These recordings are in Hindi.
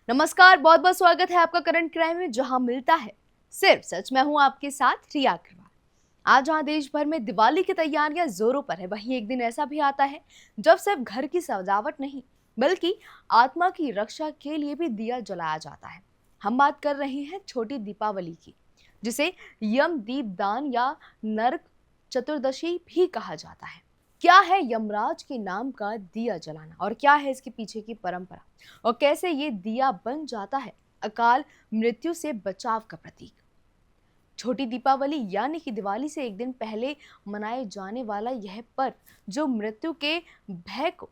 नमस्कार, बहुत बहुत स्वागत है आपका करंट क्राइम में, जहां मिलता है सिर्फ सच। मैं हूं आपके साथ रिया अग्रवाल। आज जहां देश भर में दिवाली की तैयारियां जोरों पर है, वहीं एक दिन ऐसा भी आता है जब सिर्फ घर की सजावट नहीं बल्कि आत्मा की रक्षा के लिए भी दिया जलाया जाता है। हम बात कर रहे हैं छोटी दीपावली की, जिसे यम दीप दान या नरक चतुर्दशी भी कहा जाता है। क्या है यमराज के नाम का दिया जलाना और क्या है इसके पीछे की परंपरा, और कैसे ये दिया बन जाता है अकाल मृत्यु से बचाव का प्रतीक। छोटी दीपावली यानी कि दिवाली से एक दिन पहले मनाए जाने वाला यह पर्व, जो मृत्यु के भय को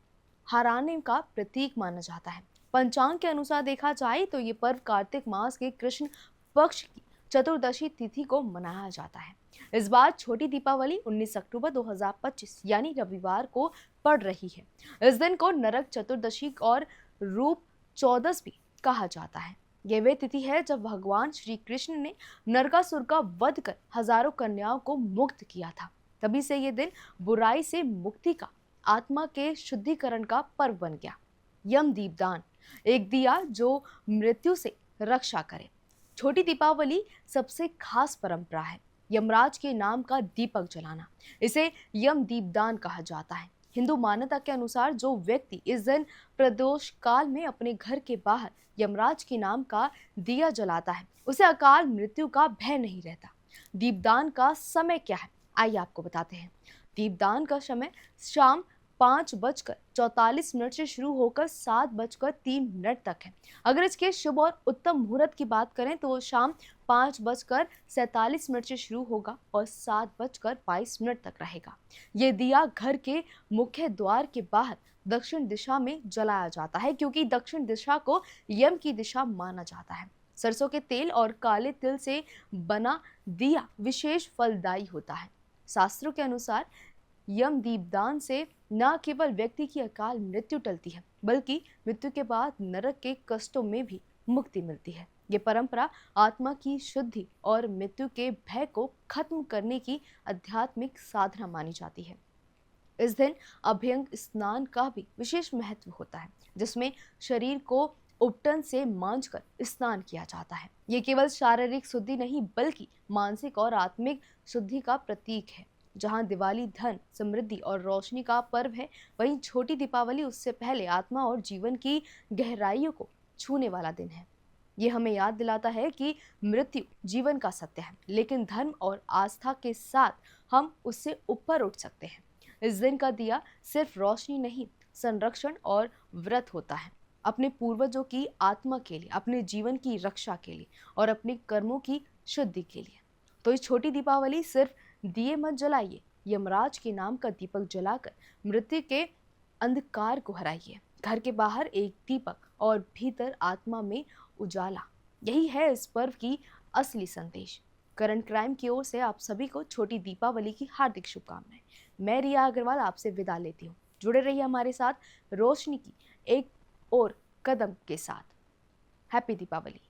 हराने का प्रतीक माना जाता है। पंचांग के अनुसार देखा जाए तो ये पर्व कार्तिक मास के कृष्ण पक्ष की चतुर्दशी तिथि को मनाया जाता है। इस बार छोटी दीपावली 19 अक्टूबर 2025 यानी रविवार को पड़ रही है। इस दिन को नरक चतुर्दशी और रूप चौदस भी कहा जाता है। यह वे तिथि है जब भगवान श्री कृष्ण ने नरकासुर का वध कर हजारों कन्याओं को मुक्त किया था। तभी से ये दिन बुराई से मुक्ति का, आत्मा के शुद्धिकरण का पर्व बन गया। यम दीपदान, एक दिया जो मृत्यु से रक्षा करे। छोटी दीपावली सबसे खास परंपरा है यमराज के नाम का दीपक जलाना। इसे यम दीपदान कहा जाता है। हिंदू मान्यता के अनुसार जो व्यक्ति इस दिन प्रदोष काल में अपने घर के बाहर यमराज के नाम का दिया जलाता है, उसे अकाल मृत्यु का भय नहीं रहता। दीपदान का समय क्या है, आइए आपको बताते हैं। दीपदान का समय शाम 5:44 से शुरू होकर 7:03 तक है। अगर इसके शुभ और उत्तम मुहूर्त की बात करें तो वो शाम 5:47 से शुरू होगा और 7:22 तक रहेगा। ये दिया घर के मुख्य द्वार के बाहर दक्षिण दिशा में जलाया जाता है, क्योंकि दक्षिण दिशा को यम की दिशा माना जाता है। सरसों के तेल और काले तिल से बना दिया विशेष फलदायी होता है। शास्त्रों के अनुसार यम दीपदान से न केवल व्यक्ति की अकाल मृत्यु टलती है, बल्कि मृत्यु के बाद नरक के कष्टों में भी मुक्ति मिलती है। ये परंपरा आत्मा की शुद्धि और मृत्यु के भय को खत्म करने की आध्यात्मिक साधना मानी जाती है। इस दिन अभ्यंग स्नान का भी विशेष महत्व होता है, जिसमें शरीर को उपटन से मांझकर स्नान किया जाता है। ये केवल शारीरिक शुद्धि नहीं बल्कि मानसिक और आत्मिक शुद्धि का प्रतीक है। जहां दिवाली धन, समृद्धि और रोशनी का पर्व है, वहीं छोटी दीपावली उससे पहले आत्मा और जीवन की गहराइयों को छूने वाला दिन है। ये हमें याद दिलाता है कि मृत्यु जीवन का सत्य है, लेकिन धर्म और आस्था के साथ हम उससे ऊपर उठ सकते हैं। इस दिन का दिया सिर्फ रोशनी नहीं, संरक्षण और व्रत होता है, अपने पूर्वजों की आत्मा के लिए, अपने जीवन की रक्षा के लिए और अपने कर्मों की शुद्धि के लिए। तो इस छोटी दीपावली सिर्फ दिए मत जलाइए, यमराज के नाम का दीपक जलाकर मृत्यु के अंधकार को हराइए। घर के बाहर एक दीपक और भीतर आत्मा में उजाला, यही है इस पर्व की असली संदेश। करंट क्राइम की ओर से आप सभी को छोटी दीपावली की हार्दिक शुभकामनाएं। मैं रिया अग्रवाल आपसे विदा लेती हूँ। जुड़े रहिए हमारे साथ रोशनी की एक और कदम के साथ। हैप्पी दीपावली।